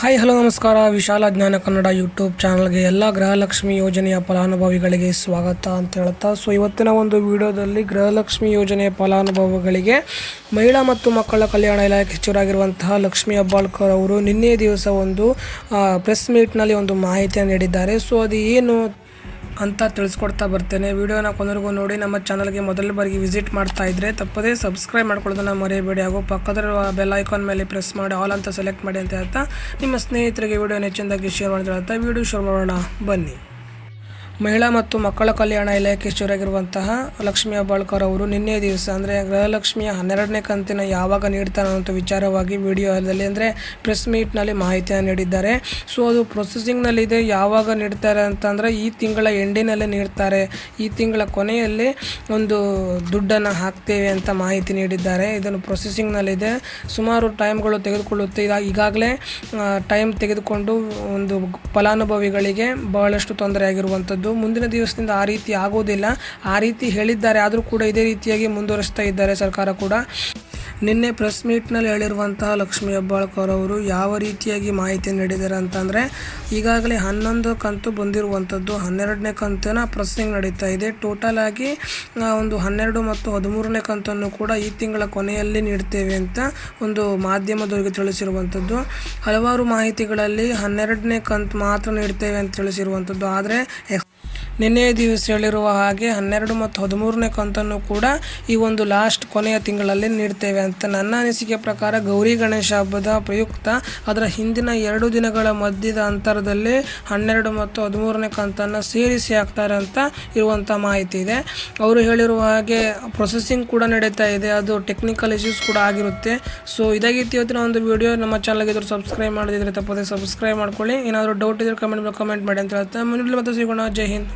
Hi hello ನಮಸ್ಕಾರ. ವಿಶಾಲ ಜ್ಞಾನ ಕನ್ನಡ ಯೂಟ್ಯೂಬ್ ಚಾನಲ್ಗೆ ಎಲ್ಲ ಗೃಹಲಕ್ಷ್ಮಿ ಯೋಜನೆಯ ಫಲಾನುಭವಿಗಳಿಗೆ ಸ್ವಾಗತ ಅಂತ ಹೇಳ್ತಾ, ಇವತ್ತಿನ ಒಂದು ವಿಡಿಯೋದಲ್ಲಿ ಗೃಹಲಕ್ಷ್ಮಿ ಯೋಜನೆಯ ಫಲಾನುಭವಿಗಳಿಗೆ ಮಹಿಳಾ ಮತ್ತು ಮಕ್ಕಳ ಕಲ್ಯಾಣ ಇಲಾಖೆ ಸಚಿವರಾಗಿರುವಂತಹ ಲಕ್ಷ್ಮೀ ಹೆಬ್ಬಾಳ್ಕರ್ ಅವರು ನಿನ್ನೆ ದಿವಸ ಒಂದು ಪ್ರೆಸ್ ಮೀಟ್ನಲ್ಲಿ ಒಂದು ಮಾಹಿತಿಯನ್ನು ನೀಡಿದ್ದಾರೆ. ಅದು ಏನು ಅಂತ ತಿಳಿಸ್ಕೊಡ್ತಾ ಬರ್ತೇನೆ. ವಿಡಿಯೋನ ಕೊನೆವರೆಗೂ ನೋಡಿ. ನಮ್ಮ ಚಾನಲ್ಗೆ ಮೊದಲ ಬಾರಿಗೆ ವಿಸಿಟ್ ಮಾಡ್ತಾ ಇದ್ದರೆ ತಪ್ಪದೇ ಸಬ್ಸ್ಕ್ರೈಬ್ ಮಾಡ್ಕೊಳ್ಳೋದನ್ನು ಮರೆಯಬೇಡಿ, ಹಾಗೂ ಪಕ್ಕದಲ್ಲಿರುವ ಬೆಲ್ ಐಕಾನ್ ಮೇಲೆ ಪ್ರೆಸ್ ಮಾಡಿ ಆಲ್ ಅಂತ ಸೆಲೆಕ್ಟ್ ಮಾಡಿ ಅಂತ ಹೇಳ್ತಾ, ನಿಮ್ಮ ಸ್ನೇಹಿತರಿಗೆ ವಿಡಿಯೋನ ಹೆಚ್ಚಿನದಾಗಿ ಶೇರ್ ಮಾಡಿ ಹೇಳ್ತಾ ವಿಡಿಯೋ ಶುರು ಮಾಡೋಣ ಬನ್ನಿ. ಮಹಿಳಾ ಮತ್ತು ಮಕ್ಕಳ ಕಲ್ಯಾಣ ಇಲಾಖೆ ಸಚಿವರಾಗಿರುವಂತಹ ಲಕ್ಷ್ಮೀ ಹೆಬ್ಬಾಳ್ಕರ್ ಅವರು ನಿನ್ನೆ ದಿವಸ ಅಂದರೆ ಗೃಹಲಕ್ಷ್ಮಿಯ 12ನೇ ಕಂತಿನ ಯಾವಾಗ ನೀಡ್ತಾರೆ ಅನ್ನೋ ವಿಚಾರವಾಗಿ ವಿಡಿಯೋದಲ್ಲಿ ಅಂದರೆ ಪ್ರೆಸ್ ಮೀಟ್ನಲ್ಲಿ ಮಾಹಿತಿಯನ್ನು ನೀಡಿದ್ದಾರೆ. ಅದು ಪ್ರೊಸೆಸಿಂಗ್ನಲ್ಲಿದೆ. ಯಾವಾಗ ನೀಡ್ತಾರೆ ಅಂತಂದರೆ ಈ ತಿಂಗಳ ಎಂಡಿನಲ್ಲೇ ನೀಡ್ತಾರೆ, ಈ ತಿಂಗಳ ಕೊನೆಯಲ್ಲಿ ಒಂದು ದುಡ್ಡನ್ನು ಹಾಕ್ತೇವೆ ಅಂತ ಮಾಹಿತಿ ನೀಡಿದ್ದಾರೆ. ಇದನ್ನು ಪ್ರೊಸೆಸಿಂಗ್ನಲ್ಲಿದೆ, ಸುಮಾರು ಟೈಮ್ಗಳು ತೆಗೆದುಕೊಳ್ಳುತ್ತೆ. ಈಗಾಗಲೇ ಟೈಮ್ ತೆಗೆದುಕೊಂಡು ಒಂದು ಫಲಾನುಭವಿಗಳಿಗೆ ಬಹಳಷ್ಟು ತೊಂದರೆ ಆಗಿರುವಂಥದ್ದು. ಮುಂದಿನ ದಿವಸದಿಂದ ಆ ರೀತಿ ಆಗೋದಿಲ್ಲ, ಆ ರೀತಿ ಹೇಳಿದ್ದಾರೆ. ಆದರೂ ಕೂಡ ಇದೇ ರೀತಿಯಾಗಿ ಮುಂದುವರಿಸ್ತಾ ಇದ್ದಾರೆ ಸರ್ಕಾರ ಕೂಡ. ನಿನ್ನೆ ಪ್ರೆಸ್ ಮೀಟ್ನಲ್ಲಿ ಹೇಳಿರುವಂತಹ ಲಕ್ಷ್ಮೀ ಹೆಬ್ಬಾಳ್ಕರ್ ಅವರು ಯಾವ ರೀತಿಯಾಗಿ ಮಾಹಿತಿ ನೀಡಿದ್ದಾರೆ ಅಂತಂದರೆ, ಈಗಾಗಲೇ 11 ಕಂತು ಬಂದಿರುವಂಥದ್ದು, 12ನೇ ಕಂತಿನ ಪ್ರೊಸೆಸಿಂಗ್ ನಡೀತಾ ಇದೆ. ಟೋಟಲ್ ಆಗಿ ಒಂದು 12 ಮತ್ತು 13ನೇ ಕಂತನ್ನು ಕೂಡ ಈ ತಿಂಗಳ ಕೊನೆಯಲ್ಲಿ ನೀಡ್ತೇವೆ ಅಂತ ಒಂದು ಮಾಧ್ಯಮದವರಿಗೆ ತಿಳಿಸಿರುವಂಥದ್ದು. ಹಲವಾರು ಮಾಹಿತಿಗಳಲ್ಲಿ 12ನೇ ಕಂತು ಮಾತ್ರ ನೀಡ್ತೇವೆ ಅಂತ ತಿಳಿಸಿರುವಂಥದ್ದು. ಆದರೆ ನಿನ್ನೆ ದಿವಸ ಹೇಳಿರುವ ಹಾಗೆ 12 ಮತ್ತು 13ನೇ ಕಂತನ್ನು ಕೂಡ ಈ ಒಂದು ಲಾಸ್ಟ್ ಕೊನೆಯ ತಿಂಗಳಲ್ಲಿ ನೀಡ್ತೇವೆ ಅಂತ. ನನ್ನ ಅನಿಸಿಕೆ ಪ್ರಕಾರ ಗೌರಿ ಗಣೇಶ ಹಬ್ಬದ ಪ್ರಯುಕ್ತ ಅದರ ಹಿಂದಿನ 2 ದಿನಗಳ ಮಧ್ಯದ ಅಂತರದಲ್ಲಿ 12 ಮತ್ತು 13ನೇ ಕಂತನ್ನು ಸೇರಿಸಿ ಹಾಕ್ತಾರೆ ಅಂತ ಇರುವಂಥ ಮಾಹಿತಿ ಇದೆ. ಅವರು ಹೇಳಿರುವ ಹಾಗೆ ಪ್ರೊಸೆಸಿಂಗ್ ಕೂಡ ನಡೀತಾ ಇದೆ, ಅದು ಟೆಕ್ನಿಕಲ್ ಇಶ್ಯೂಸ್ ಕೂಡ ಆಗಿರುತ್ತೆ. ಇದಾಗಿತ್ತು ಇವತ್ತಿನ ಒಂದು ವಿಡಿಯೋ. ನಮ್ಮ ಚಾನಲ್ಗೆ ಇದ್ರು ಸಬ್ಸ್ಕ್ರೈಬ್ ಮಾಡದಿದ್ರೆ ತಪ್ಪದೆ ಸಬ್ಸ್ಕ್ರೈಬ್ ಮಾಡ್ಕೊಳ್ಳಿ. ಏನಾದರೂ ಡೌಟ್ ಇದ್ರೆ ಕಮೆಂಟ್ ಮಾಡಿ ಅಂತ ಹೇಳ್ತಾ ಮುಂದೆ ಮತ್ತೆ ಸಿಗೋಣ. ಜೈ ಹಿಂದ್.